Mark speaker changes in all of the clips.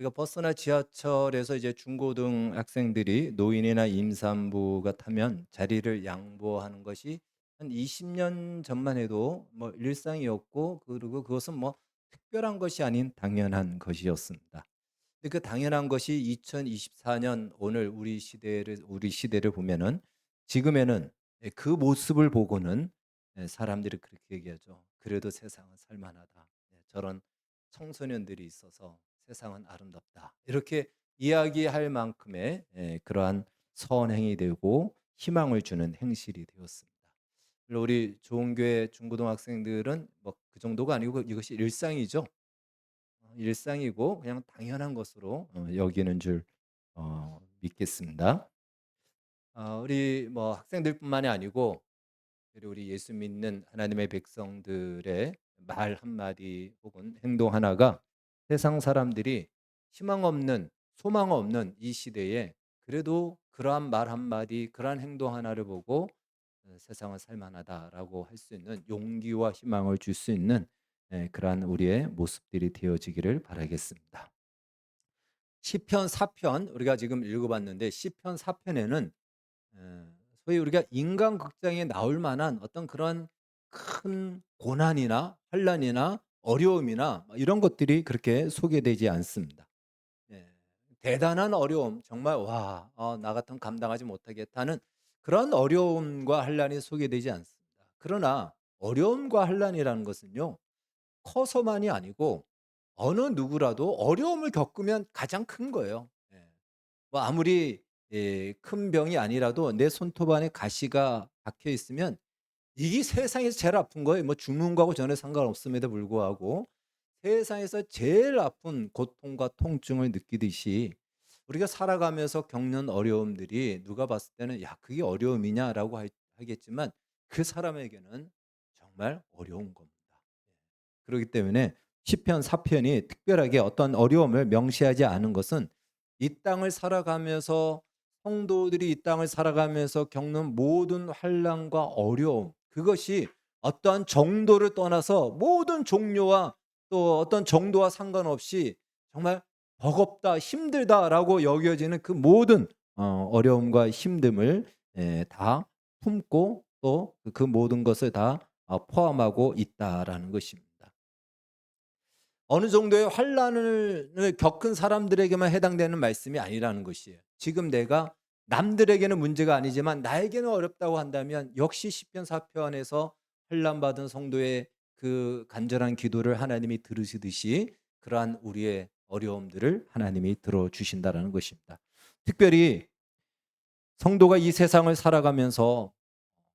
Speaker 1: 우리가 버스나 지하철에서 이제 중고등 학생들이 노인이나 임산부가 타면 자리를 양보하는 것이 한 20년 전만 해도 뭐 일상이었고, 그리고 그것은 뭐 특별한 것이 아닌 당연한 것이었습니다. 근데 그 당연한 것이 2024년 오늘 우리 시대를 보면은 지금에는 그 모습을 보고는 사람들이 그렇게 얘기하죠. 그래도 세상은 살만하다. 저런 청소년들이 있어서 세상은 아름답다. 이렇게 이야기할 만큼의 그러한 선행이 되고 희망을 주는 행실이 되었습니다. 물론 우리 좋은교회 중고등학생들은 뭐 그 정도가 아니고 이것이 일상이죠. 일상이고 그냥 당연한 것으로 여기는 줄 믿겠습니다. 우리 뭐 학생들뿐만이 아니고 그리고 우리 예수 믿는 하나님의 백성들의 말 한마디 혹은 행동 하나가 세상 사람들이 희망 없는 소망 없는 이 시대에 그래도 그러한 말 한마디 그러한 행동 하나를 보고 '세상은 살 만하다.'라고 할 수 있는 용기와 희망을 줄 수 있는 그러한 우리의 모습들이 되어지기를 바라겠습니다. 시편 4편 우리가 지금 읽어 봤는데 시편 4편에는 소위 우리가 인간극장에 나올 만한 어떤 그런 큰 고난이나 환난이나 어려움이나 뭐 이런 것들이 그렇게 소개되지 않습니다. 예. 대단한 어려움 정말 '와 나 같으면 감당하지 못하겠다.'는 그런 어려움과 환난이 소개되지 않습니다. 그러나 어려움과 환난이라는 것은요. 커서만이 아니고 어느 누구라도 어려움을 겪으면 가장 큰 거예요. 뭐 아무리 큰 병이 아니라도 내 손톱 안에 가시가 박혀 있으면 이게 세상에서 제일 아픈 거예요. 뭐 죽는 거하고 전혀 상관없음에도 불구하고 세상에서 제일 아픈 고통과 통증을 느끼듯이 우리가 살아가면서 겪는 어려움들이 누가 봤을 때는 '야 그게 어려움이냐?'라고 하겠지만 그 사람에게는 정말 어려운 겁니다. 그렇기 때문에 시편 4편이 특별하게 어떤 어려움을 명시하지 않은 것은 이 땅을 살아가면서 성도들이 이 땅을 살아가면서 겪는 모든 환난과 어려움 그것이 어떠한 정도를 떠나서 모든 종류와 또 어떤 정도와 상관없이 정말 버겁다 힘들다라고 여겨지는 그 모든 어려움과 힘듦을 다 품고 또 그 모든 것을 다 포함하고 있다라는 것입니다. 어느 정도의 환난을 겪은 사람들에게만 해당되는 말씀이 아니라는 것이에요. 지금 내가 남들에게는 문제가 아니지만 나에게는 어렵다고 한다면 역시 시편 4편에서 환난 받은 성도의 그 간절한 기도를 하나님이 들으시듯이 그러한 우리의 어려움들을 하나님이 들어 주신다라는 것입니다. 특별히 성도가 이 세상을 살아가면서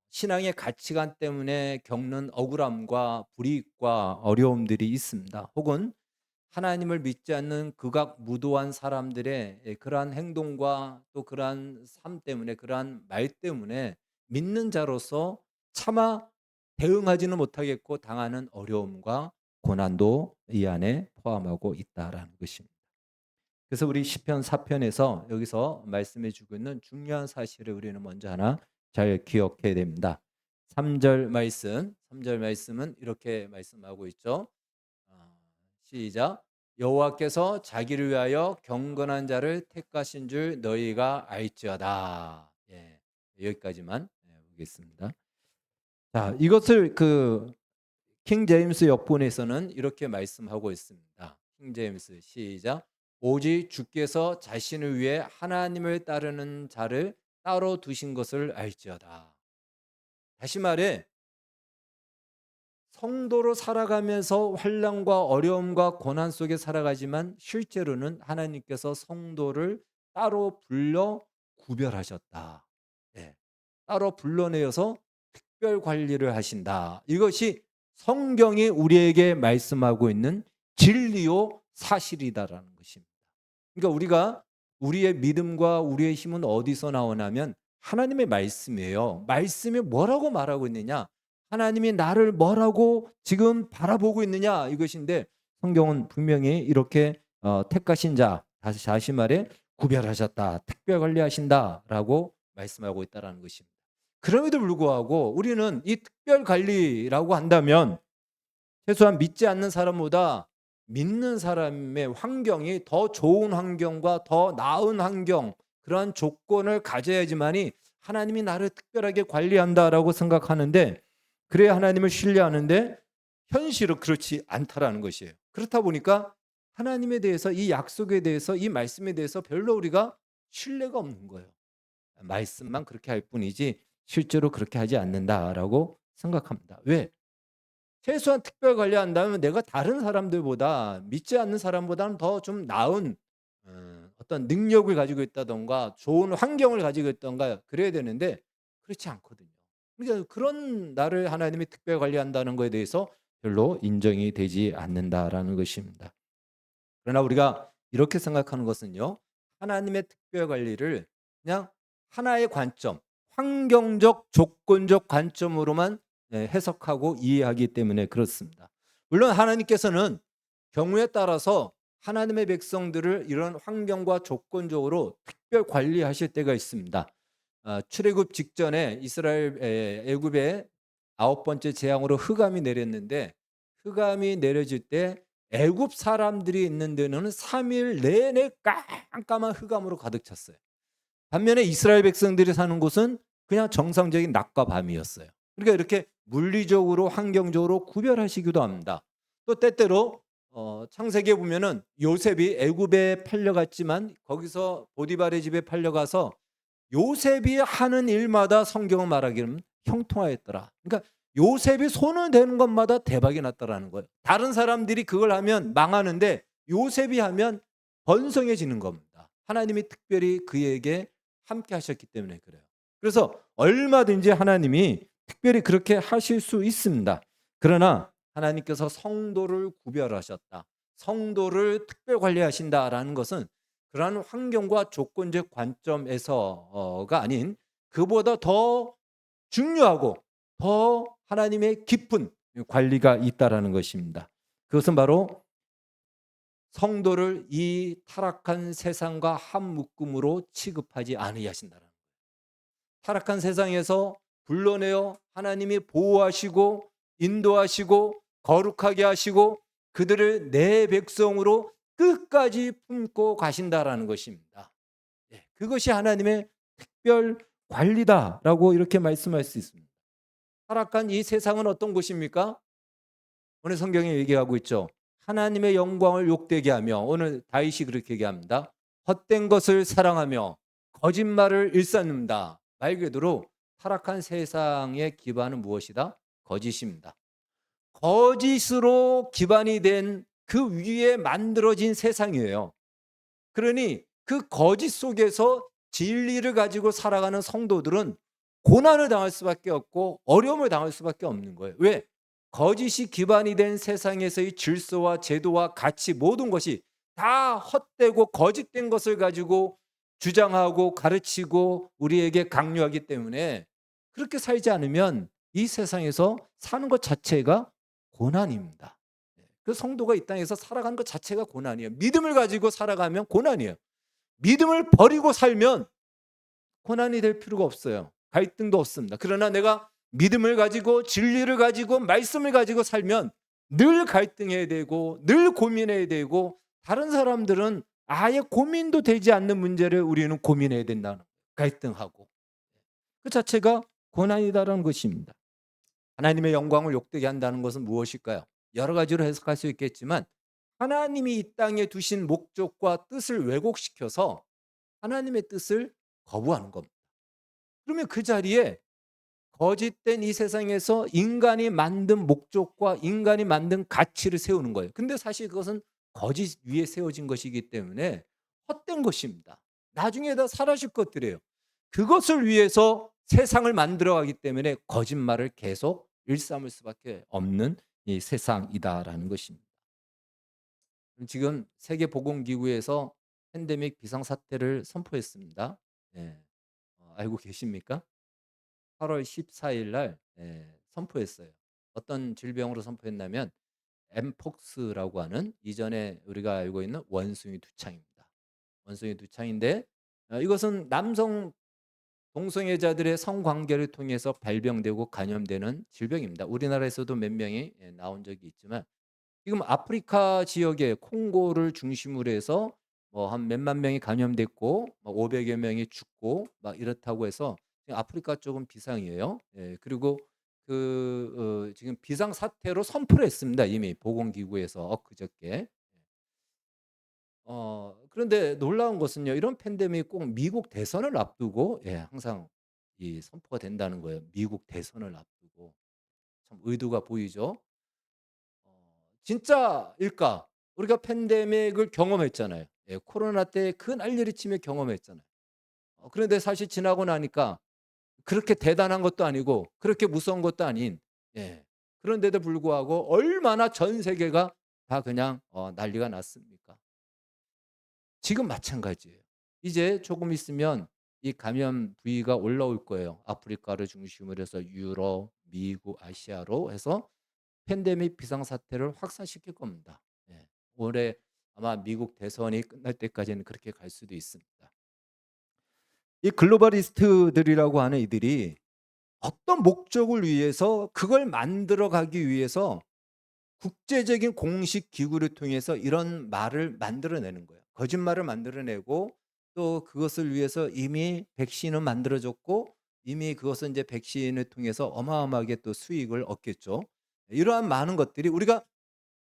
Speaker 1: 신앙의 가치관 때문에 겪는 억울함과 불이익과 어려움들이 있습니다. 혹은 하나님을 믿지 않는 극악무도한 사람들의 그러한 행동과 또 그러한 삶 때문에 그러한 말 때문에 믿는 자로서 차마 대응하지는 못하겠고 당하는 어려움과 고난도 이 안에 포함하고 있다라는 것입니다. 그래서 우리 시편 4편에서 여기서 말씀해 주고 있는 중요한 사실을 우리는 먼저 하나 잘 기억해야 됩니다. 3절 말씀은 이렇게 말씀하고 있죠. 시작. 여호와께서 자기를 위하여 경건한 자를 택하신 줄 너희가 알지어다. 예. 여기까지만 보겠습니다. 자, 이것을 킹 제임스 역본에서는 이렇게 말씀하고 있습니다. 킹 제임스 시작. 오직 주께서 자신을 위해 하나님을 따르는 자를 따로 두신 것을 알지어다. 다시 말해 성도로 살아가면서 환난과 어려움과 고난 속에 살아가지만 실제로는 하나님께서 성도를 따로 불러 구별하셨다. 예. 따로 불러내어서 특별 관리를 하신다. 이것이 성경이 우리에게 말씀하고 있는 진리요 사실이다라는 것입니다. 그러니까 우리가 우리의 믿음과 우리의 힘은 어디서 나오냐면 하나님의 말씀이에요. 말씀이 뭐라고 말하고 있느냐? 하나님이 나를 뭐라고 지금 바라보고 있느냐 이것인데 성경은 분명히 이렇게 택하신 자 다시 말해 구별하셨다. 특별 관리하신다라고 말씀하고 있다라는 것입니다. 그럼에도 불구하고 우리는 이 특별 관리라고 한다면 최소한 믿지 않는 사람보다 믿는 사람의 환경이 더 좋은 환경과 더 나은 환경, 그러한 조건을 가져야지만이 하나님이 나를 특별하게 관리한다라고 생각하는데, 그래야 하나님을 신뢰하는데 현실은 그렇지 않다라는 것이에요. 그렇다 보니까 하나님에 대해서, 이 약속에 대해서, 이 말씀에 대해서 별로 우리가 신뢰가 없는 거예요. 말씀만 그렇게 할 뿐이지 실제로 그렇게 하지 않는다라고 생각합니다. 왜? 최소한 특별 관리한다면 내가 다른 사람들보다, 믿지 않는 사람보다는 더 좀 나은 어떤 능력을 가지고 있다든가 좋은 환경을 가지고 있던가 그래야 되는데 그렇지 않거든요. 그러니까 그런 나를 하나님이 특별 관리한다는 것에 대해서 별로 인정이 되지 않는다라는 것입니다. 그러나 우리가 이렇게 생각하는 것은요, 하나님의 특별 관리를 그냥 하나의 관점, 환경적, 조건적 관점으로만 해석하고 이해하기 때문에 그렇습니다. 물론 하나님께서는 경우에 따라서 하나님의 백성들을 이런 환경과 조건적으로 특별 관리하실 때가 있습니다. 출애굽 직전에 이스라엘 애굽에 아홉 번째 재앙으로 흑암이 내렸는데, 흑암이 내려질 때 애굽 사람들이 있는 데는 3일 내내 깜깜한 흑암으로 가득 찼어요. 반면에 이스라엘 백성들이 사는 곳은 그냥 정상적인 낮과 밤이었어요. 그러니까 이렇게 물리적으로 환경적으로 구별하시기도 합니다. 또 때때로 창세기에 보면은 요셉이 애굽에 팔려갔지만 거기서 보디발의 집에 팔려가서 요셉이 하는 일마다 성경은 말하기를 형통하였더라. 그러니까 요셉이 손을 대는 것마다 대박이 났다라는 거예요. 다른 사람들이 그걸 하면 망하는데 요셉이 하면 번성해지는 겁니다. 하나님이 특별히 그에게 함께 하셨기 때문에 그래요. 그래서 얼마든지 하나님이 특별히 그렇게 하실 수 있습니다. 그러나 하나님께서 성도를 구별하셨다, 성도를 특별 관리하신다라는 것은 그러한 환경과 조건적 관점에서가 아닌, 그보다 더 중요하고 더 하나님의 깊은 관리가 있다라는 것입니다. 그것은 바로 성도를 이 타락한 세상과 한 묶음으로 취급하지 아니하신다는 거예요. 타락한 세상에서 불러내어 하나님이 보호하시고 인도하시고 거룩하게 하시고 그들을 내 백성으로 끝까지 품고 가신다라는 것입니다. 그것이 하나님의 특별 관리다라고 이렇게 말씀할 수 있습니다. 타락한 이 세상은 어떤 곳입니까? 오늘 성경에 얘기하고 있죠. 하나님의 영광을 욕되게 하며, 오늘 다윗이 그렇게 얘기합니다. 헛된 것을 사랑하며 거짓말을 일삼는다. 말 그대로 타락한 세상의 기반은 무엇이다? 거짓입니다. 거짓으로 기반이 된 그 위에 만들어진 세상이에요. 그러니 그 거짓 속에서 진리를 가지고 살아가는 성도들은 고난을 당할 수밖에 없고 어려움을 당할 수밖에 없는 거예요. 왜? 거짓이 기반이 된 세상에서의 질서와 제도와 가치, 모든 것이 다 헛되고 거짓된 것을 가지고 주장하고 가르치고 우리에게 강요하기 때문에, 그렇게 살지 않으면 이 세상에서 사는 것 자체가 고난입니다. 그 성도가 이 땅에서 살아가는 것 자체가 고난이에요. 믿음을 가지고 살아가면 고난이에요. 믿음을 버리고 살면 고난이 될 필요가 없어요. 갈등도 없습니다. 그러나 내가 믿음을 가지고 진리를 가지고 말씀을 가지고 살면 늘 갈등해야 되고 늘 고민해야 되고, 다른 사람들은 아예 고민도 되지 않는 문제를 우리는 고민해야 된다는 거예요. 갈등하고. 그 자체가 고난이다라는 것입니다. 하나님의 영광을 욕되게 한다는 것은 무엇일까요? 여러 가지로 해석할 수 있겠지만, 하나님이 이 땅에 두신 목적과 뜻을 왜곡시켜서 하나님의 뜻을 거부하는 겁니다. 그러면 그 자리에 거짓된 이 세상에서 인간이 만든 목적과 인간이 만든 가치를 세우는 거예요. 근데 사실 그것은 거짓 위에 세워진 것이기 때문에 헛된 것입니다. 나중에 다 사라질 것들이에요. 그것을 위해서 세상을 만들어가기 때문에 거짓말을 계속 일삼을 수밖에 없는 이 세상이다라는 것입니다. 지금 세계보건기구에서 팬데믹 비상사태를 선포했습니다. 예. 알고 계십니까? 8월 14일 날 선포했어요. 어떤 질병으로 선포했냐면 엠폭스라고 하는, 이전에 우리가 알고 있는 원숭이 두창입니다. 원숭이 두창인데, 이것은 남성 동성애자들의 성관계를 통해서 발병되고 감염되는 질병입니다. 우리나라에서도 몇 명이 나온 적이 있지만, 지금 아프리카 지역에 콩고를 중심으로 해서 뭐 한 몇만 명이 감염됐고 뭐 500여 명이 죽고 막 이렇다고 해서 지금 아프리카 쪽은 비상이에요. 예. 그리고 지금 비상 사태로 선포를 했습니다, 이미 보건기구에서 엊그저께. 그런데 놀라운 것은요. 이런 팬데믹이 꼭 미국 대선을 앞두고 항상 이 선포가 된다는 거예요. 미국 대선을 앞두고. 참 의도가 보이죠. 진짜일까? 우리가 팬데믹을 경험했잖아요. 예, 코로나 때 그 난리를 치며 경험했잖아요. 그런데 사실 지나고 나니까 그렇게 대단한 것도 아니고 그렇게 무서운 것도 아닌, 예, 그런데도 불구하고 얼마나 전 세계가 다 그냥 난리가 났습니까? 지금 마찬가지예요. 이제 조금 있으면 이 감염 부위가 올라올 거예요. 아프리카를 중심으로 해서 유럽, 미국, 아시아로 해서 팬데믹 비상사태를 확산시킬 겁니다. 예. 올해 아마 미국 대선이 끝날 때까지는 그렇게 갈 수도 있습니다. 이 글로벌리스트들이라고 하는 이들이 어떤 목적을 위해서 그걸 만들어 가기 위해서 국제적인 공식 기구를 통해서 이런 말을 만들어내는 거예요. 거짓말을 만들어내고 또 그것을 위해서 이미 백신은 만들어졌고 이미 그것은 이제 백신을 통해서 어마어마하게 또 수익을 얻겠죠. 이러한 많은 것들이 우리가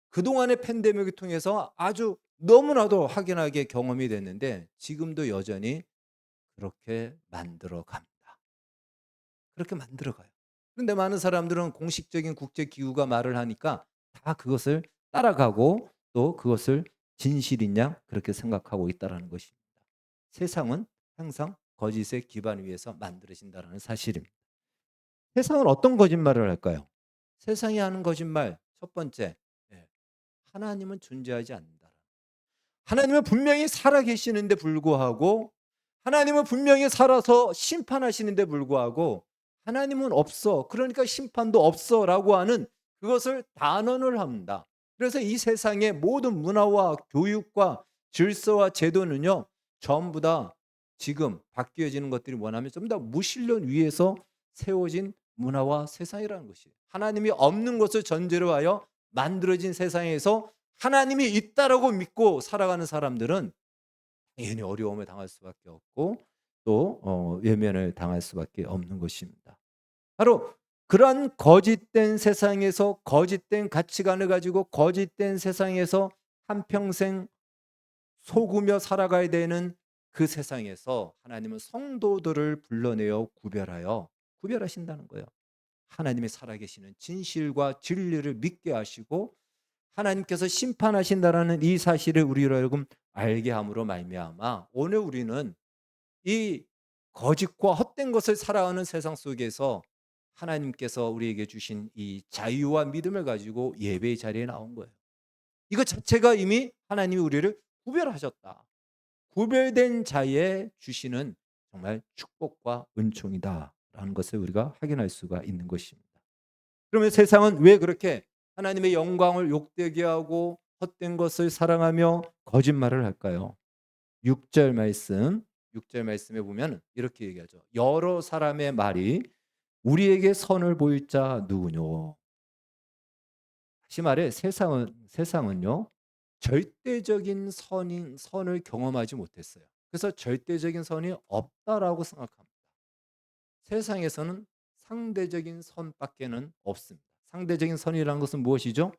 Speaker 1: 그동안의 팬데믹을 통해서 아주 너무나도 확연하게 경험이 됐는데 지금도 여전히 그렇게 만들어 갑니다. 그렇게 만들어 가요. 그런데 많은 사람들은 공식적인 국제 기구가 말을 하니까 다 그것을 따라가고 또 그것을 진실이냐 그렇게 생각하고 있다라는 것입니다. 세상은 항상 거짓의 기반 위에서 만들어진다는 사실입니다. 세상은 어떤 거짓말을 할까요? 세상이 하는 거짓말 첫 번째, 예, 하나님은 존재하지 않는다. 하나님은 분명히 살아계시는데 불구하고 하나님은 분명히 살아서 심판하시는데 불구하고 하나님은 없어. 그러니까 심판도 없어라고 하는 그것을 단언을 합니다. 그래서 이 세상의 모든 문화와 교육과 질서와 제도는요. 전부 다 지금 바뀌어지는 것들이 뭐냐면 좀 더 무신론 위에서 세워진 문화와 세상이라는 것이에요. 하나님이 없는 것을 전제로 하여 만들어진 세상에서 하나님이 있다라고 믿고 살아가는 사람들은 당연히 어려움을 당할 수밖에 없고 또 외면을 당할 수밖에 없는 것입니다. 바로 그러한 거짓된 세상에서 거짓된 가치관을 가지고 거짓된 세상에서 한평생 속으며 살아가야 되는 그 세상에서 하나님은 성도들을 불러내어 구별하신다는 거예요. 하나님이 살아계시는 진실과 진리를 믿게 하시고 하나님께서 심판하신다라는 이 사실을 우리로 하여금 알게 함으로 말미암아 오늘 우리는 이 거짓과 헛된 것을 살아가는 세상 속에서 하나님께서 우리에게 주신 이 자유와 믿음을 가지고 예배의 자리에 나온 거예요. 이것 자체가 이미 하나님이 우리를 구별하셨다. 구별된 자에 주시는 정말 축복과 은총이다라는 것을 우리가 확인할 수가 있는 것입니다. 그러면 세상은 왜 그렇게 하나님의 영광을 욕되게 하고 헛된 것을 사랑하며 거짓말을 할까요? 6절 말씀, 6절 말씀에 보면 이렇게 얘기하죠. 여러 사람의 말이 우리에게 선을 보일 자 누구뇨? 다시 말해 세상은요. 절대적인 선을 경험하지 못했어요. 그래서 절대적인 선이 없다라고 생각합니다. 세상에서는 상대적인 선밖에는 없습니다. 상대적인 선이라는 것은 무엇이죠?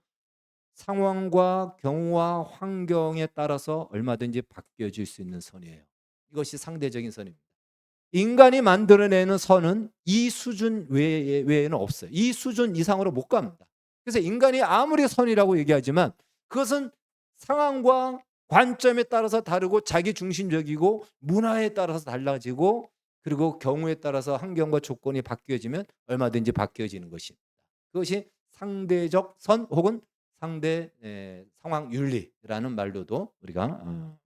Speaker 1: 상황과 경우와 환경에 따라서 얼마든지 바뀌어질 수 있는 선이에요. 이것이 상대적인 선입니다. 인간이 만들어내는 선은 이 수준 외에는 없어요. 이 수준 이상으로 못 갑니다. 그래서 인간이 아무리 선이라고 얘기하지만 그것은 상황과 관점에 따라서 다르고 자기 중심적이고 문화에 따라서 달라지고 그리고 경우에 따라서 환경과 조건이 바뀌어지면 얼마든지 바뀌어지는 것입니다. 그것이 상대적 선 혹은 상대 상황 윤리라는 말로도 우리가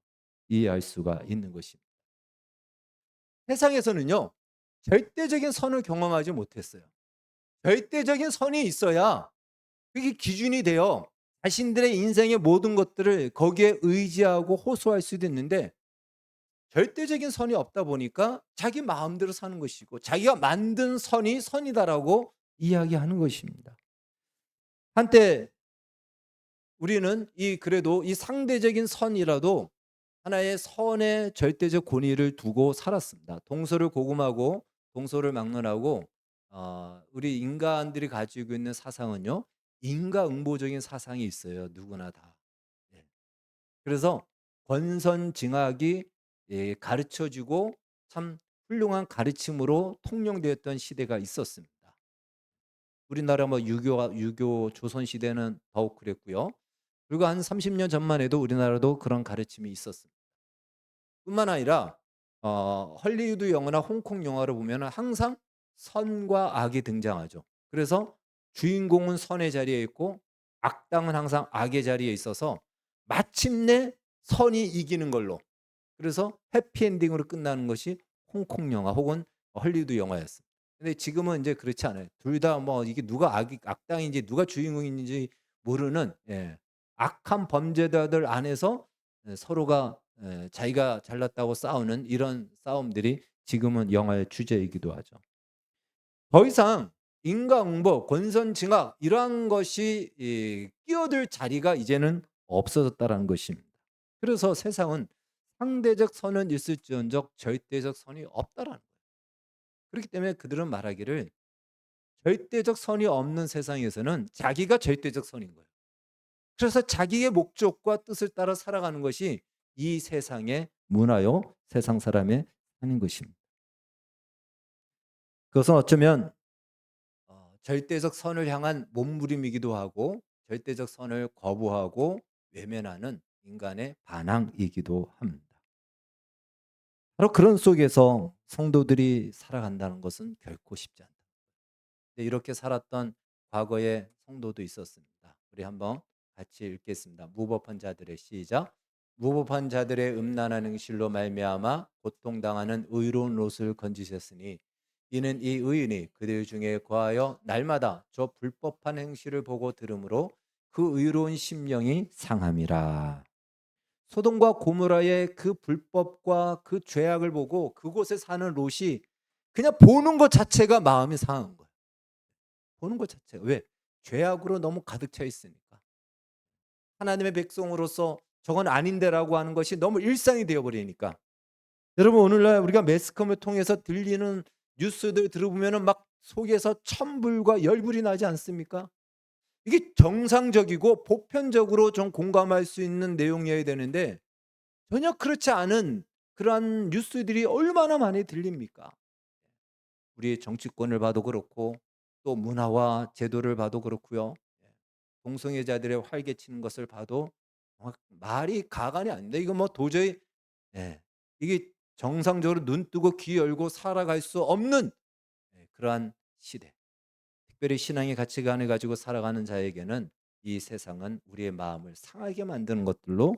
Speaker 1: 이해할 수가 있는 것입니다. 세상에서는요. 절대적인 선을 경험하지 못했어요. 절대적인 선이 있어야 그게 기준이 되어 자신들의 인생의 모든 것들을 거기에 의지하고 호소할 수도 있는데 절대적인 선이 없다 보니까 자기 마음대로 사는 것이고 자기가 만든 선이 선이다라고 이야기하는 것입니다. 한때 우리는 그래도 이 상대적인 선이라도 하나의 선의 절대적 권위를 두고 살았습니다. 동서를 고금하고 동서를 막론하고 우리 인간들이 가지고 있는 사상은요. 인과응보적인 사상이 있어요. 누구나 다. 예. 그래서 권선징악이 가르쳐 주고 참 훌륭한 가르침으로 통용되었던 시대가 있었습니다. 우리나라 뭐 유교 조선 시대는 더욱 그랬고요. 그리고 한 30년 전만 해도 우리나라도 그런 가르침이 있었습니다. 뿐만 아니라 헐리우드 영화나 홍콩 영화를 보면은 항상 선과 악이 등장하죠. 그래서 주인공은 선의 자리에 있고 악당은 항상 악의 자리에 있어서 마침내 선이 이기는 걸로, 그래서 해피엔딩으로 끝나는 것이 홍콩 영화 혹은 헐리우드 영화였습니다. 근데 지금은 이제 그렇지 않아요. 둘 다 뭐 이게 누가 악당인지 누가 주인공인지 모르는, 악한 범죄자들 안에서 서로가 자기가 잘났다고 싸우는 이런 싸움들이 지금은 영화의 주제이기도 하죠. 더 이상 인과응보, 권선징악 이러한 것이 끼어들 자리가 이제는 없어졌다라는 것입니다. 그래서 세상은 상대적 선은 있을지언정 절대적 선이 없다라는 거예요. 그렇기 때문에 그들은 말하기를 절대적 선이 없는 세상에서는 자기가 절대적 선인 거예요. 그래서 자기의 목적과 뜻을 따라 살아가는 것이 이 세상의 문화요, 세상 사람의 하는 것입니다. 그것은 어쩌면 절대적 선을 향한 몸부림이기도 하고 절대적 선을 거부하고 외면하는 인간의 반항이기도 합니다. 바로 그런 속에서 성도들이 살아간다는 것은 결코 쉽지 않다. 이렇게 살았던 과거의 성도도 있었습니다. 우리 한번 같이 읽겠습니다. 무법한 자들의 시작. 무법한 자들의 음란한 행실로 말미암아 고통당하는 의로운 롯을 건지셨으니 이는 이 의인이 그들 중에 거하여 날마다 저 불법한 행실을 보고 들으므로 그 의로운 심령이 상함이라. 소돔과 고모라의 그 불법과 그 죄악을 보고 그곳에 사는 롯이 그냥 보는 것 자체가 마음이 상한 거예요. 보는 것 자체가. 왜? 죄악으로 너무 가득 차 있으니까. 하나님의 백성으로서 저건 아닌데라고 하는 것이 너무 일상이 되어 버리니까. 여러분, 오늘날 우리가 매스컴을 통해서 들리는 뉴스들 들어보면은 막 속에서 천불과 열불이 나지 않습니까? 이게 정상적이고 보편적으로 좀 공감할 수 있는 내용이어야 되는데 전혀 그렇지 않은 그러한 뉴스들이 얼마나 많이 들립니까? 우리 정치권을 봐도 그렇고 또 문화와 제도를 봐도 그렇고요. 동성애자들의 활개치는 것을 봐도 말이 가관이 안 돼. 이거 뭐 도저히, 이게 정상적으로 눈 뜨고 귀 열고 살아갈 수 없는 그러한 시대. 특별히 신앙의 가치관을 가지고 살아가는 자에게는 이 세상은 우리의 마음을 상하게 만드는 것들로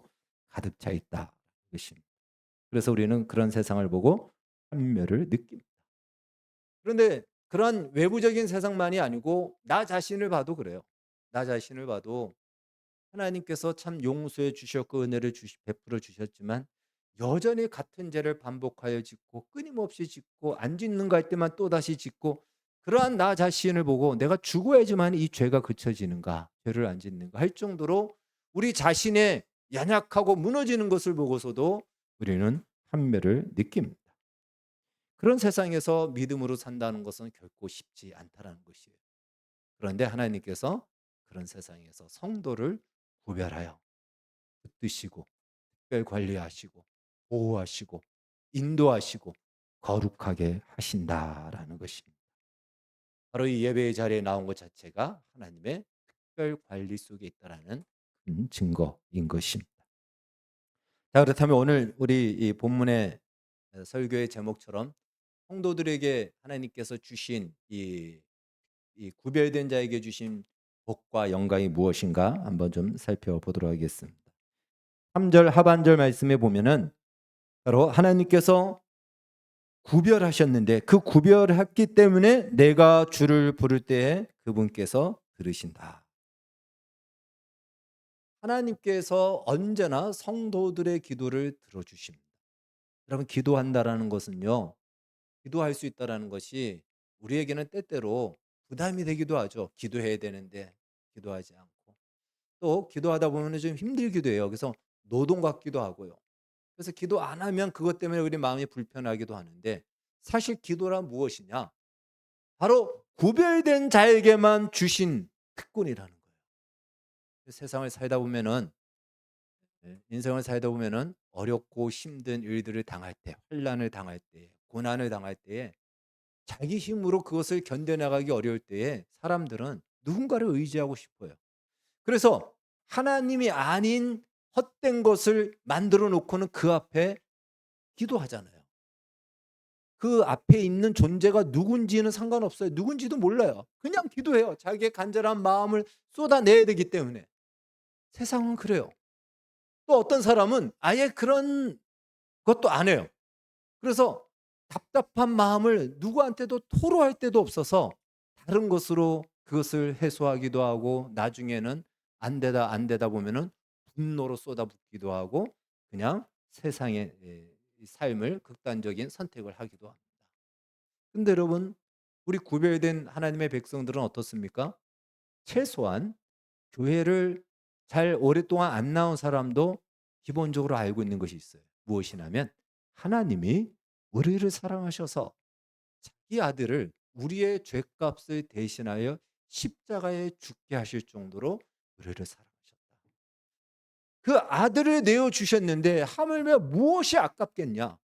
Speaker 1: 가득 차 있다. 것입니다. 그래서 우리는 그런 세상을 보고 환멸을 느낍니다. 그런데 그러한 외부적인 세상만이 아니고 나 자신을 봐도 그래요. 나 자신을 봐도 하나님께서 참 용서해 주셨고 은혜를 베풀어 주셨지만 여전히 같은 죄를 반복하여 짓고 끊임없이 짓고 안 짓는가 할 때만 또다시 짓고, 그러한 나 자신을 보고 내가 죽어야지만 이 죄가 그쳐지는가, 죄를 안 짓는가 할 정도로 우리 자신의 연약하고 무너지는 것을 보고서도 우리는 환멸을 느낍니다. 그런 세상에서 믿음으로 산다는 것은 결코 쉽지 않다라는 것이에요. 그런데 하나님께서 그런 세상에서 성도를 구별하여 붙드시고 특별 관리하시고 보호하시고 인도하시고 거룩하게 하신다라는 것입니다. 바로 이 예배의 자리에 나온 것 자체가 하나님의 특별 관리 속에 있다라는 증거인 것입니다. 자, 그렇다면 오늘 우리 이 본문의 설교의 제목처럼 성도들에게 하나님께서 주신 이 구별된 자에게 주신 복과 영광이 무엇인가 한번 좀 살펴보도록 하겠습니다. 3절 하반절 말씀에 보면은 바로 하나님께서 구별하셨는데 그 구별했기 때문에 내가 주를 부를 때에 그분께서 들으신다. 하나님께서 언제나 성도들의 기도를 들어주십니다. 여러분, 기도한다라는 것은요, 기도할 수 있다라는 것이 우리에게는 때때로 부담이 되기도 하죠. 기도해야 되는데 기도하지 않고. 또 기도하다 보면은 좀 힘들기도 해요. 그래서 노동 같기도 하고요. 그래서 기도 안 하면 그것 때문에 우리 마음이 불편하기도 하는데, 사실 기도란 무엇이냐? 바로 구별된 자에게만 주신 특권이라는 거예요. 세상을 살다 보면은, 인생을 살다 보면은 어렵고 힘든 일들을 당할 때, 환난을 당할 때, 고난을 당할 때에 자기 힘으로 그것을 견뎌나가기 어려울 때에 사람들은 누군가를 의지하고 싶어요. 그래서 하나님이 아닌 헛된 것을 만들어 놓고는 그 앞에 기도하잖아요. 그 앞에 있는 존재가 누군지는 상관없어요. 누군지도 몰라요. 그냥 기도해요. 자기의 간절한 마음을 쏟아내야 되기 때문에. 세상은 그래요. 또 어떤 사람은 아예 그런 것도 안 해요. 그래서 답답한 마음을 누구한테도 토로할 데도 없어서 다른 것으로 그것을 해소하기도 하고, 나중에는 안 되다 보면은 분노로 쏟아붓기도 하고, 그냥 세상의 이 삶을 극단적인 선택을 하기도 합니다. 근데 여러분, 우리 구별된 하나님의 백성들은 어떻습니까? 최소한 교회를 잘 오랫동안 안 나온 사람도 기본적으로 알고 있는 것이 있어요. 무엇이냐면 하나님이 우리를 사랑하셔서 자기 아들을 우리의 죄값을 대신하여 십자가에 죽게 하실 정도로 우리를 사랑하셨다. 그 아들을 내어 주셨는데 하물며 무엇이 아깝겠냐?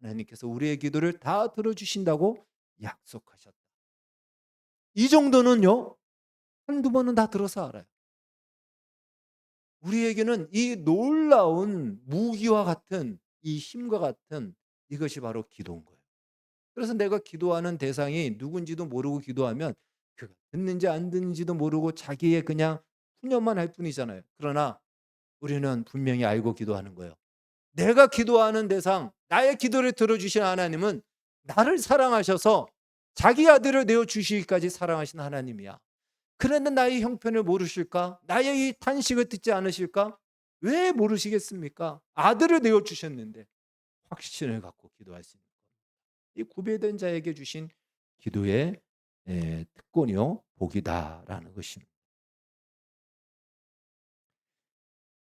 Speaker 1: 하나님께서 우리의 기도를 다 들어주신다고 약속하셨다. 이 정도는요, 한두 번은 다 들어서 알아요. 우리에게는 이 놀라운 무기와 같은, 이 힘과 같은, 이것이 바로 기도인 거예요. 그래서 내가 기도하는 대상이 누군지도 모르고 기도하면 그가 듣는지 안 듣는지도 모르고 자기의 그냥 푸념만 할 뿐이잖아요. 그러나 우리는 분명히 알고 기도하는 거예요. 내가 기도하는 대상, 나의 기도를 들어주신 하나님은 나를 사랑하셔서 자기 아들을 내어 주시기까지 사랑하신 하나님이야. 그런데 나의 형편을 모르실까? 나의 이 탄식을 듣지 않으실까? 왜 모르시겠습니까? 아들을 내어 주셨는데. 확신을 갖고 기도할 수 있는 겁니다. 이 구별된 자에게 주신 기도의 특권이요 복이다라는 것입니다.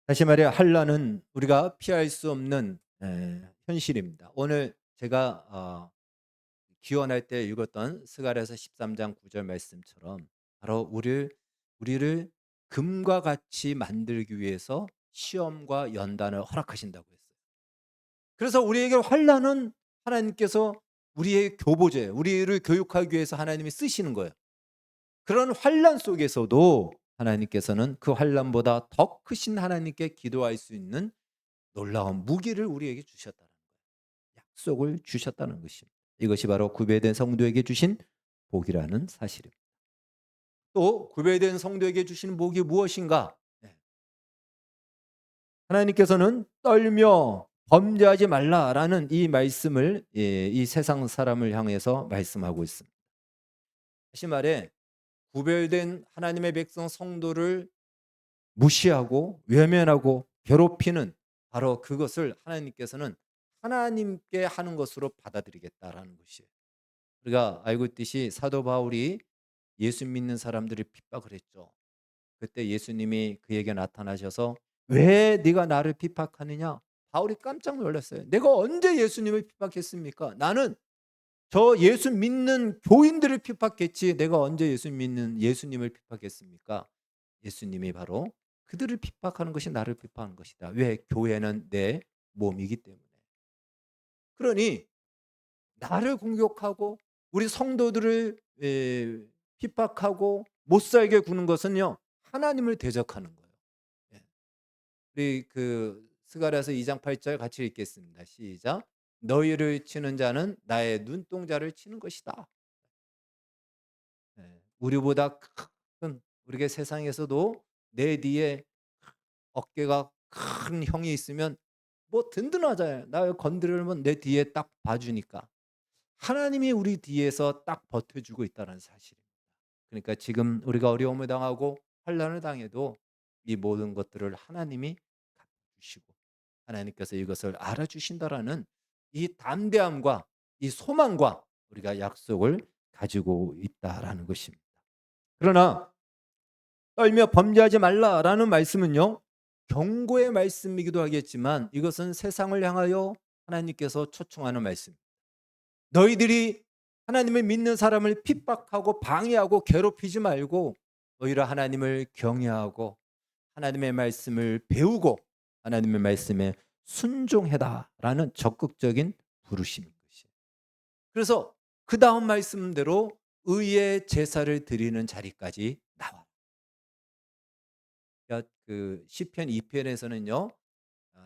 Speaker 1: 다시 말해 한란은 우리가 피할 수 없는 현실입니다. 오늘 제가 기원할 때 읽었던 스가랴서 13장 9절 말씀처럼 바로 우리를 금과 같이 만들기 위해서 시험과 연단을 허락하신다고 했어요. 그래서 우리에게 환난은 하나님께서 우리의 교보제, 우리를 교육하기 위해서 하나님이 쓰시는 거예요. 그런 환난 속에서도 하나님께서는 그 환난보다 더 크신 하나님께 기도할 수 있는 놀라운 무기를 우리에게 주셨다는 거예요. 약속을 주셨다는 것입니다. 이것이 바로 구별된 성도에게 주신 복이라는 사실입니다. 또 구별된 성도에게 주신 복이 무엇인가? 네. 하나님께서는 떨며 범죄하지 말라라는 이 말씀을 이 세상 사람을 향해서 말씀하고 있습니다. 다시 말해 구별된 하나님의 백성 성도를 무시하고 외면하고 괴롭히는 바로 그것을 하나님께서는 하나님께 하는 것으로 받아들이겠다라는 것이에요. 우리가 알고 있듯이 사도 바울이 예수 믿는 사람들이 핍박을 했죠. 그때 예수님이 그에게 나타나셔서 왜 네가 나를 핍박하느냐? 바울이 깜짝 놀랐어요. 내가 언제 예수님을 핍박했습니까? 나는 저 예수 믿는 교인들을 핍박했지 내가 언제 예수 믿는 예수님을 핍박했습니까? 예수님이 바로 그들을 핍박하는 것이 나를 핍박하는 것이다. 왜? 교회는 내 몸이기 때문에. 그러니 나를 공격하고 우리 성도들을 핍박하고 못 살게 구는 것은요 하나님을 대적하는 거예요. 예. 우리 그 스가랴서 2장 8절 같이 읽겠습니다. 시작. 너희를 치는 자는 나의 눈동자를 치는 것이다. 우리보다 큰 우리가 세상에서도 내 뒤에 어깨가 큰 형이 있으면 뭐 든든하잖아요. 나 건드리면 내 뒤에 딱 봐주니까. 하나님이 우리 뒤에서 딱 버텨주고 있다는 사실입니다. 그러니까 지금 우리가 어려움을 당하고 환난을 당해도 이 모든 것들을 하나님이 갚아주시고 하나님께서 이것을 알아주신다라는 이 담대함과 이 소망과 우리가 약속을 가지고 있다라는 것입니다. 그러나 떨며 범죄하지 말라라는 말씀은요, 경고의 말씀이기도 하겠지만 이것은 세상을 향하여 하나님께서 초청하는 말씀. 너희들이 하나님을 믿는 사람을 핍박하고 방해하고 괴롭히지 말고 오히려 하나님을 경외하고 하나님의 말씀을 배우고 하나님의 말씀에 순종해다라는 적극적인 부르심인 것이에요. 그래서 그 다음 말씀대로 의의 제사를 드리는 자리까지 나와. 그러니까 그 시편 2편에서는요,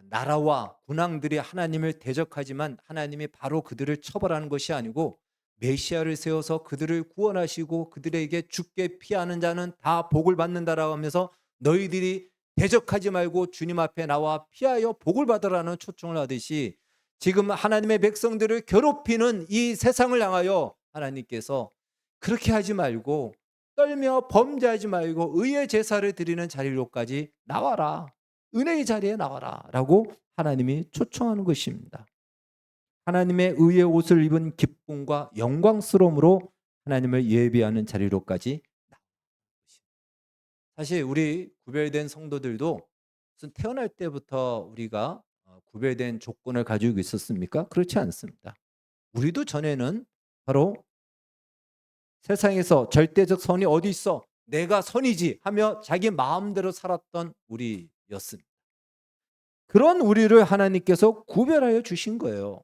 Speaker 1: 나라와 군왕들이 하나님을 대적하지만 하나님이 바로 그들을 처벌하는 것이 아니고 메시아를 세워서 그들을 구원하시고 그들에게 죽게 피하는 자는 다 복을 받는다라고 하면서 너희들이 대적하지 말고 주님 앞에 나와 피하여 복을 받으라는 초청을 하듯이 지금 하나님의 백성들을 괴롭히는 이 세상을 향하여 하나님께서 그렇게 하지 말고 떨며 범죄하지 말고 의의 제사를 드리는 자리로까지 나와라. 은혜의 자리에 나와라라고 하나님이 초청하는 것입니다. 하나님의 의의 옷을 입은 기쁨과 영광스러움으로 하나님을 예배하는 자리로까지 나옵니다. 사실 우리 구별된 성도들도 무슨 태어날 때부터 우리가 구별된 조건을 가지고 있었습니까? 그렇지 않습니다. 우리도 전에는 바로 세상에서 절대적 선이 어디 있어? 내가 선이지 하며 자기 마음대로 살았던 우리였습니다. 그런 우리를 하나님께서 구별하여 주신 거예요.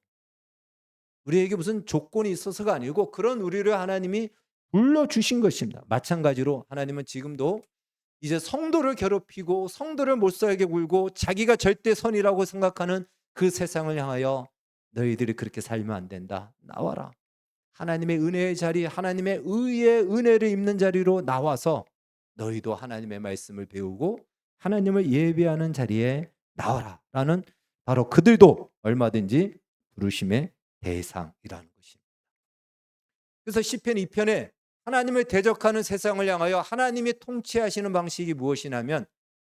Speaker 1: 우리에게 무슨 조건이 있어서가 아니고 그런 우리를 하나님이 불러주신 것입니다. 마찬가지로 하나님은 지금도 이제 성도를 괴롭히고 성도를 못살게 굴고 자기가 절대 선이라고 생각하는 그 세상을 향하여 너희들이 그렇게 살면 안 된다. 나와라. 하나님의 은혜의 자리, 하나님의 의의 은혜를 입는 자리로 나와서 너희도 하나님의 말씀을 배우고 하나님을 예배하는 자리에 나와라라는 바로 그들도 얼마든지 부르심의 대상이라는 것입니다. 그래서 시편 2편에 하나님을 대적하는 세상을 향하여 하나님이 통치하시는 방식이 무엇이냐면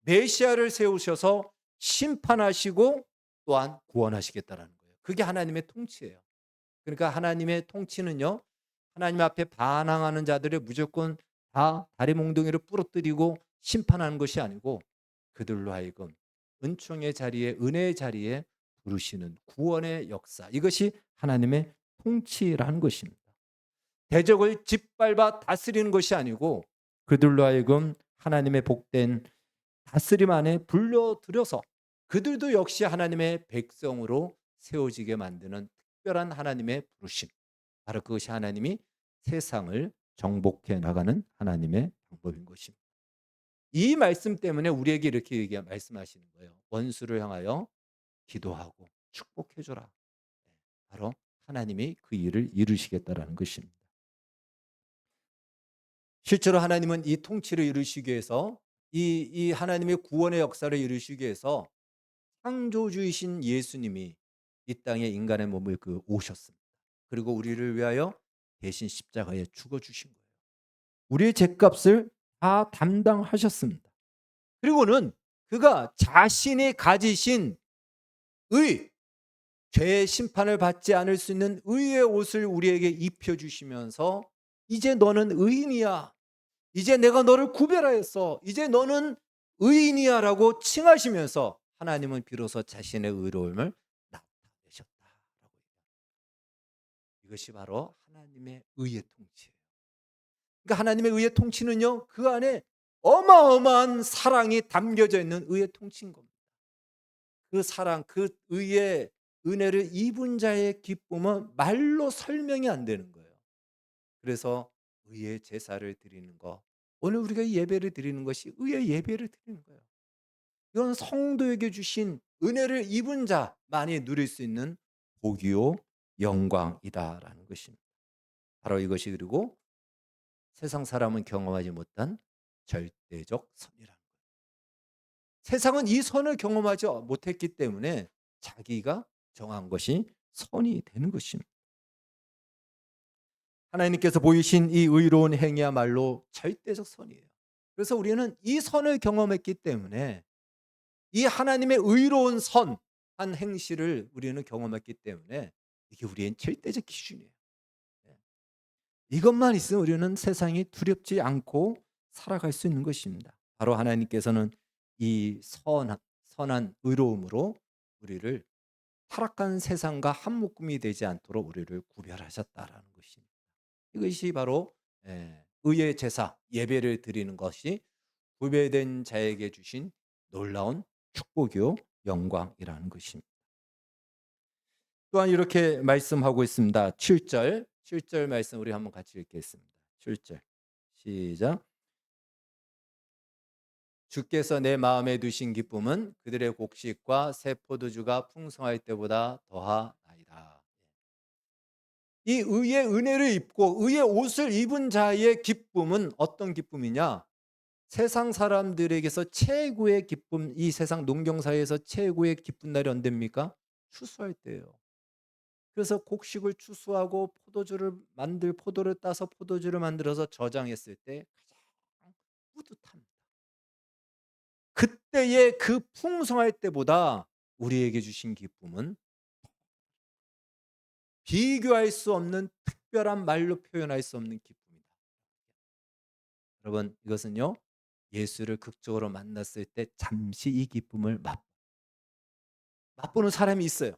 Speaker 1: 메시아를 세우셔서 심판하시고 또한 구원하시겠다라는 거예요. 그게 하나님의 통치예요. 그러니까 하나님의 통치는요, 하나님 앞에 반항하는 자들을 무조건 다 다리 몽둥이를 부러뜨리고 심판하는 것이 아니고 그들로 하여금 은총의 자리에 은혜의 자리에 부르시는 구원의 역사, 이것이 하나님의 통치라는 것입니다. 대적을 짓밟아 다스리는 것이 아니고 그들로 하여금 하나님의 복된 다스림 안에 불러들여서 그들도 역시 하나님의 백성으로 세워지게 만드는 특별한 하나님의 부르심, 바로 그것이 하나님이 세상을 정복해 나가는 하나님의 방법인 것입니다. 이 말씀 때문에 우리에게 이렇게 말씀하시는 거예요. 원수를 향하여 기도하고 축복해 줘라. 바로 하나님이 그 일을 이루시겠다라는 것입니다. 실제로 하나님은 이 통치를 이루시기 위해서 이 하나님의 구원의 역사를 이루시기 위해서 창조주이신 예수님이 이 땅에 인간의 몸을 오셨습니다. 그리고 우리를 위하여 대신 십자가에 죽어 주신 거예요. 우리의 죄값을 다 담당하셨습니다. 그리고는 그가 자신이 가지신 의, 죄의 심판을 받지 않을 수 있는 의의 옷을 우리에게 입혀 주시면서 이제 너는 의인이야. 이제 내가 너를 구별하였어. 이제 너는 의인이야라고 칭하시면서 하나님은 비로소 자신의 의로움을 나타내셨다라고. 이것이 바로 하나님의 의의 통치예요. 그러니까 하나님의 의의 통치는요, 그 안에 어마어마한 사랑이 담겨져 있는 의의 통치인 겁니다. 그 사랑, 그 의의 은혜를 입은 자의 기쁨은 말로 설명이 안 되는 거예요. 그래서 의의 제사를 드리는 거, 오늘 우리가 예배를 드리는 것이 의의 예배를 드리는 거예요. 이건 성도에게 주신 은혜를 입은 자만이 누릴 수 있는 복이요 영광이다라는 것입니다. 바로 이것이 그리고 세상 사람은 경험하지 못한 절대적 선이라는 거예요. 세상은 이 선을 경험하지 못했기 때문에 자기가 정한 것이 선이 되는 것입니다. 하나님께서 보이신 이 의로운 행위야말로 절대적 선이에요. 그래서 우리는 이 선을 경험했기 때문에 이 하나님의 의로운 선한 행실을 우리는 경험했기 때문에 이게 우리의 절대적 기준이에요. 이것만 있으면 우리는 세상이 두렵지 않고 살아갈 수 있는 것입니다. 바로 하나님께서는 이 선한 의로움으로 우리를 타락한 세상과 한 묶음이 되지 않도록 우리를 구별하셨다라는 것입니다. 이것이 바로 의의 제사, 예배를 드리는 것이 구별된 자에게 주신 놀라운 축복이요 영광이라는 것입니다. 또한 이렇게 말씀하고 있습니다. 7절 말씀 우리 한번 같이 읽겠습니다. 7절 시작. 주께서 내 마음에 두신 기쁨은 그들의 곡식과 새 포도주가 풍성할 때보다 더하나이다. 이 의의 은혜를 입고 의의 옷을 입은 자의 기쁨은 어떤 기쁨이냐? 세상 사람들에게서 최고의 기쁨, 이 세상 농경사에서 최고의 기쁜 날이 언제입니까? 추수할 때예요. 그래서 곡식을 추수하고 포도를 따서 포도주를 만들어서 저장했을 때 가장 뿌듯합니다. 그때의 그 풍성할 때보다 우리에게 주신 기쁨은 비교할 수 없는 특별한 말로 표현할 수 없는 기쁨이다. 여러분, 이것은요, 예수를 극적으로 만났을 때 잠시 이 기쁨을 맛보는 사람이 있어요.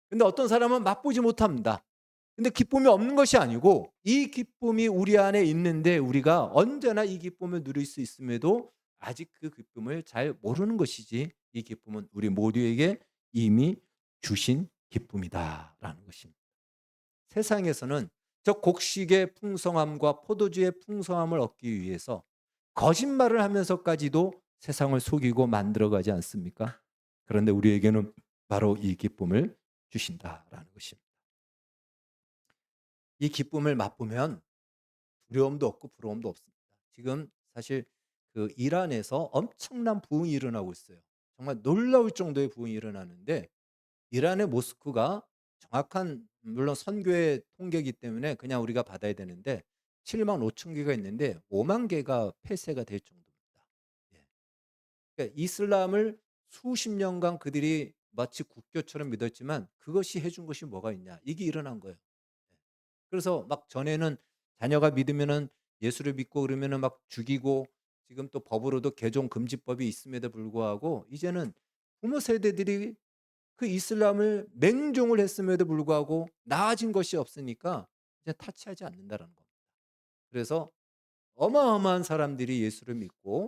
Speaker 1: 근데 어떤 사람은 맛보지 못합니다. 근데 기쁨이 없는 것이 아니고 이 기쁨이 우리 안에 있는데 우리가 언제나 이 기쁨을 누릴 수 있음에도 아직 그 기쁨을 잘 모르는 것이지, 이 기쁨은 우리 모두에게 이미 주신 기쁨이다라는 것입니다. 세상에서는 저 곡식의 풍성함과 포도주의 풍성함을 얻기 위해서 거짓말을 하면서까지도 세상을 속이고 만들어가지 않습니까? 그런데 우리에게는 바로 이 기쁨을 주신다라는 것입니다. 이 기쁨을 맛보면 두려움도 없고 부러움도 없습니다. 지금 사실 그 이란에서 엄청난 부흥이 일어나고 있어요. 정말 놀라울 정도의 부흥이 일어나는데, 이란의 모스크가 정확한, 물론 선교의 통계이기 때문에 그냥 우리가 받아야 되는데 7만 5천 개가 있는데 5만 개가 폐쇄가 될 정도입니다. 예. 그러니까 이슬람을 수십 년간 그들이 마치 국교처럼 믿었지만 그것이 해준 것이 뭐가 있냐? 이게 일어난 거예요. 예. 그래서 막 전에는 자녀가 믿으면은 예수를 믿고 그러면은 막 죽이고, 지금 또 법으로도 개종 금지법이 있음에도 불구하고 이제는 부모 세대들이 그 이슬람을 맹종을 했음에도 불구하고 나아진 것이 없으니까 이제 타치하지 않는다라는 겁니다. 그래서 어마어마한 사람들이 예수를 믿고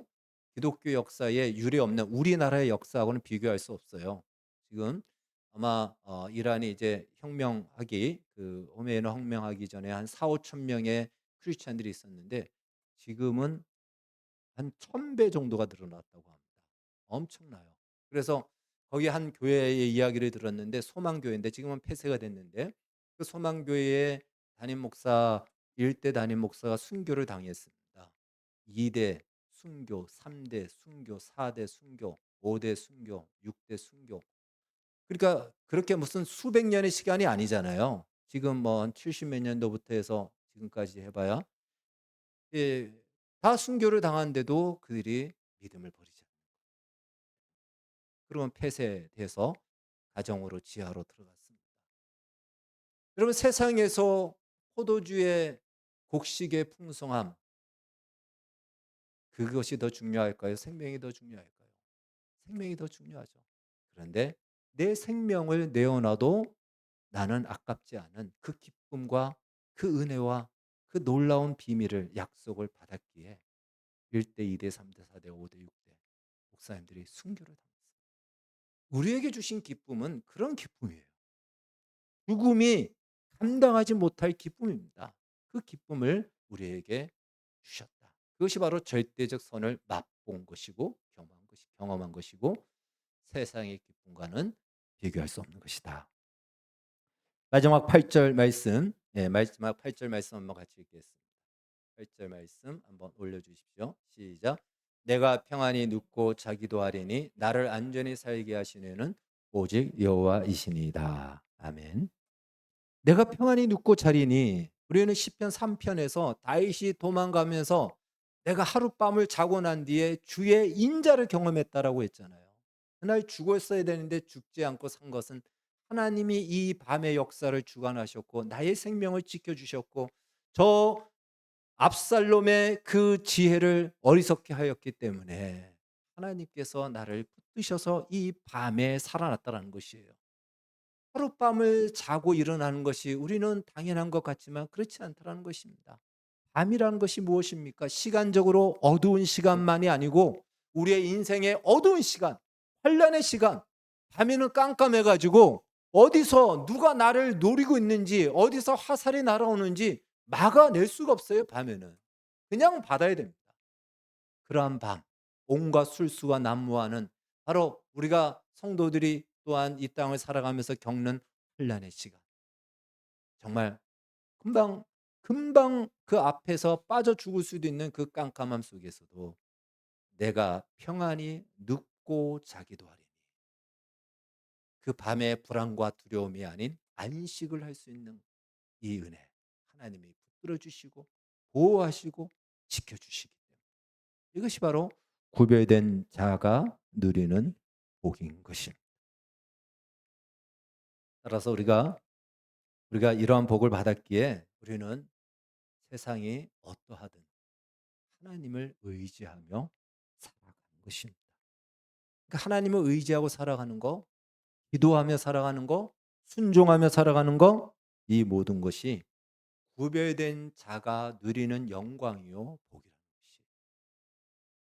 Speaker 1: 기독교 역사에 유례 없는 우리나라의 역사하고는 비교할 수 없어요. 지금 아마 이란이 이제 그 호메이니 혁명하기 전에 한 4-5천 명의 크리스찬들이 있었는데 지금은 한 1,000배 정도가 늘어났다고 합니다. 엄청나요. 그래서 거기 한 교회의 이야기를 들었는데, 소망교회인데 지금은 폐쇄가 됐는데, 그 소망교회의 담임 목사, 1대 담임 목사가 순교를 당했습니다. 2대 순교, 3대 순교, 4대 순교, 5대 순교, 6대 순교. 그러니까 그렇게 무슨 수백 년의 시간이 아니잖아요. 지금 뭐 한 70 몇 년도부터 해서 지금까지 해 봐야, 예, 다 순교를 당한데도 그들이 믿음을 버리지 않는, 그러면 폐쇄돼서 가정으로 지하로 들어갔습니다. 여러분, 세상에서 포도주의 곡식의 풍성함, 그것이 더 중요할까요? 생명이 더 중요할까요? 생명이 더 중요하죠. 그런데 내 생명을 내어놔도 나는 아깝지 않은 그 기쁨과 그 은혜와 그 놀라운 비밀을, 약속을 받았기에 1대, 2대, 3대, 4대, 5대, 6대 목사님들이 순교를 당했습니다. 우리에게 주신 기쁨은 그런 기쁨이에요. 죽음이 감당하지 못할 기쁨입니다. 그 기쁨을 우리에게 주셨다. 그것이 바로 절대적 선을 맛본 것이고 경험한 것이고 세상의 기쁨과는 비교할 수 없는 것이다. 마지막 8절 말씀, 마지막 8절 말씀 한번 같이 읽겠습니다. 8절 말씀 한번 올려주십시오. 시작. 내가 평안히 눕고 자기도 하리니 나를 안전히 살게 하시는 오직 여호와이시니이다. 아멘. 내가 평안히 눕고 자리니, 우리는 시편 3편에서 다윗이 도망가면서 내가 하룻밤을 자고 난 뒤에 주의 인자를 경험했다라고 했잖아요. 그날 죽었어야 되는데 죽지 않고 산 것은 하나님이 이 밤의 역사를 주관하셨고 나의 생명을 지켜주셨고, 저 압살롬의 그 지혜를 어리석게 하였기 때문에 하나님께서 나를 붙드셔서 이 밤에 살아났다라는 것이에요. 하룻밤을 자고 일어나는 것이 우리는 당연한 것 같지만 그렇지 않다라는 것입니다. 밤이라는 것이 무엇입니까? 시간적으로 어두운 시간만이 아니고 우리의 인생의 어두운 시간, 환란의 시간, 밤에는 깜깜해 가지고 어디서 누가 나를 노리고 있는지, 어디서 화살이 날아오는지 막아낼 수가 없어요, 밤에는. 그냥 받아야 됩니다. 그러한 밤, 온갖 술수와 난무하는 바로 우리가 성도들이 또한 이 땅을 살아가면서 겪는 환란의 시간. 정말 금방 그 앞에서 빠져 죽을 수도 있는 그 깜깜함 속에서도 내가 평안히 눕고 자기도 하리니 그 밤의 불안과 두려움이 아닌 안식을 할 수 있는 이 은혜 하나님이 붙들어 주시고 보호하시고 지켜 주시기 때문에 이것이 바로 구별된 자가 누리는 복인 것입니다. 따라서 우리가 이러한 복을 받았기에 우리는 세상이 어떠하든 하나님을 의지하며 살아가는 것입니다. 그러니까 하나님을 의지하고 살아가는 거, 기도하며 살아가는 거, 순종하며 살아가는 거, 이 모든 것이 구별된 자가 누리는 영광이요 복이라는 것이.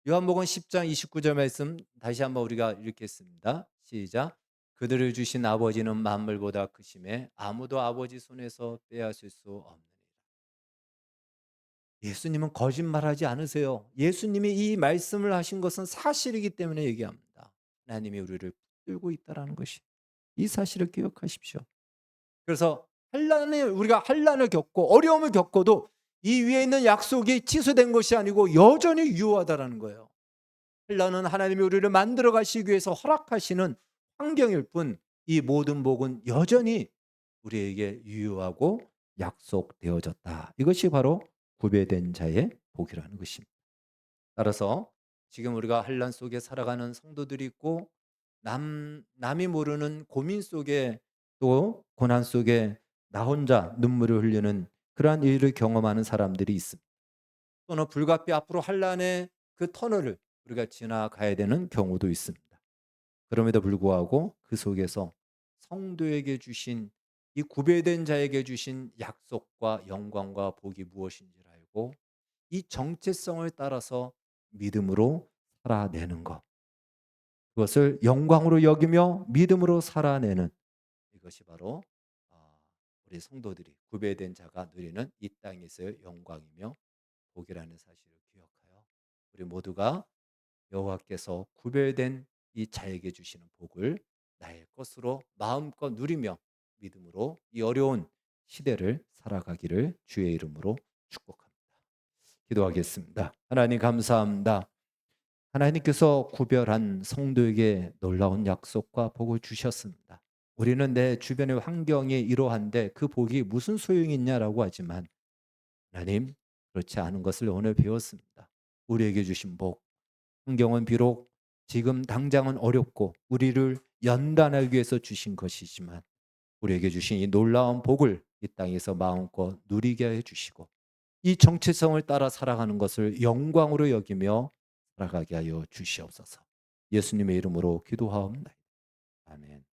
Speaker 1: 요한복음 10장 29절 말씀 다시 한번 우리가 읽겠습니다. 시작. 그들을 주신 아버지는 만물보다 크심에 아무도 아버지 손에서 빼앗을 수 없느니라. 예수님은 거짓말하지 않으세요. 예수님이 이 말씀을 하신 것은 사실이기 때문에 얘기합니다. 하나님이 우리를 붙들고 있다라는 것이 이 사실을 기억하십시오. 그래서 우리가 환란을 겪고 어려움을 겪어도 이 위에 있는 약속이 취소된 것이 아니고 여전히 유효하다라는 거예요. 환란은 하나님이 우리를 만들어 가시기 위해서 허락하시는 환경일 뿐 이 모든 복은 여전히 우리에게 유효하고 약속되어졌다. 이것이 바로 구별된 자의 복이라는 것입니다. 따라서 지금 우리가 환란 속에 살아가는 성도들이 있고 남이 모르는 고민 속에 또 고난 속에 나 혼자 눈물을 흘리는 그러한 일을 경험하는 사람들이 있습니다. 또는 불가피 앞으로 환란의 그 터널을 우리가 지나가야 되는 경우도 있습니다. 그럼에도 불구하고 그 속에서 성도에게 주신 이 구별된 자에게 주신 약속과 영광과 복이 무엇인지를 알고 이 정체성을 따라서 믿음으로 살아내는 것. 그것을 영광으로 여기며 믿음으로 살아내는 이것이 바로 아, 우리 성도들이 구별된 자가 누리는 이 땅에서의 영광이며 복이라는 사실을 기억하여 우리 모두가 여호와께서 구별된 이 자에게 주시는 복을 나의 것으로 마음껏 누리며 믿음으로 이 어려운 시대를 살아가기를 주의 이름으로 축복합니다. 기도하겠습니다. 하나님 감사합니다. 하나님께서 구별한 성도에게 놀라운 약속과 복을 주셨습니다. 우리는 내 주변의 환경이 이러한데 그 복이 무슨 소용이 있냐라고 하지만 하나님 그렇지 않은 것을 오늘 배웠습니다. 우리에게 주신 복, 환경은 비록 지금 당장은 어렵고 우리를 연단하기 위해서 주신 것이지만 우리에게 주신 이 놀라운 복을 이 땅에서 마음껏 누리게 해주시고 이 정체성을 따라 살아가는 것을 영광으로 여기며 살아가게 하여 주시옵소서. 예수님의 이름으로 기도하옵나이다. 아멘.